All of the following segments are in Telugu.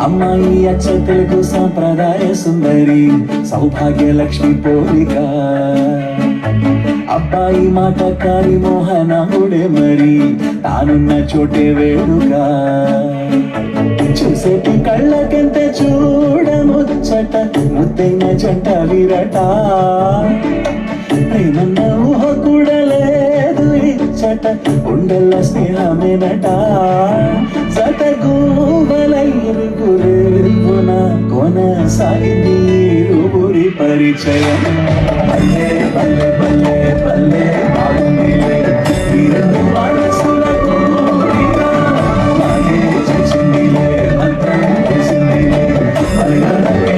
అమ్మాయి అచ్చ తెలుగు సాంప్రదాయ సుందరి సౌభాగ్య లక్ష్మి పోలిక. అబ్బాయి మాటకారి మోహనముడే మరి తానున్న చోటే వేడుక. చూసేటి కళ్ళకెంత చూడముచ్చట ముద్దైన జంట విరట. ప్రేమన్న ఊహ కూడా లేదు ఇచ్చట ఉండల్ల స్నేహమేనట. సతగూవలైరుగురేరున కొనసాగింది ఇరువురి పరిచయం. పల్లె పల్లె పల్లె పల్లె బాగుందిలే ఈ రెండు మనసుల కోరిక. మాగే చేసిందిలే మంత్రం చేసిందిలే పల్లె.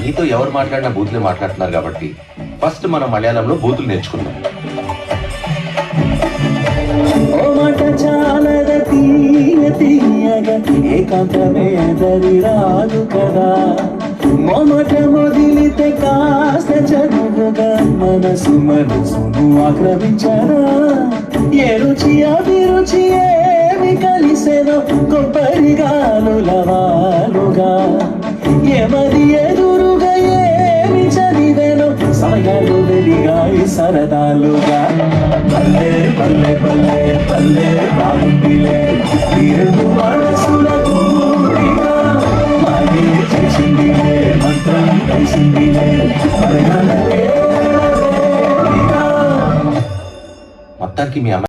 నీతో ఎవరు మాట్లాడినా బూతులే మాట్లాడుతున్నారు కాబట్టి ఫస్ట్ మనం మలయాళంలో బూతులు నేర్చుకుందాం. ఓ మాట చాలద తీయ తీయగా ఏకాంతమే దరి రాదు కదా. మొమట మొదిలితే కాస్త చదువుగా మనసును ఆక్రమించరా. ఏ రుచి అభిరుచి ఏమి కలిసేనో కొబ్బరిగాలులవాలుగా. ఏమది ఎదురుగా ఏమి చదివేనో సమయాలు వెలిగాయి సరదాలుగా. పల్లె పల్లె పల్లె పల్లె బాగుందిలే ఈ రెండు మనసుల కోరిక. మాగే చేసిందిలే మంత్రం కలిసిందిలే మొత్తానికి మీ అమ్మాయి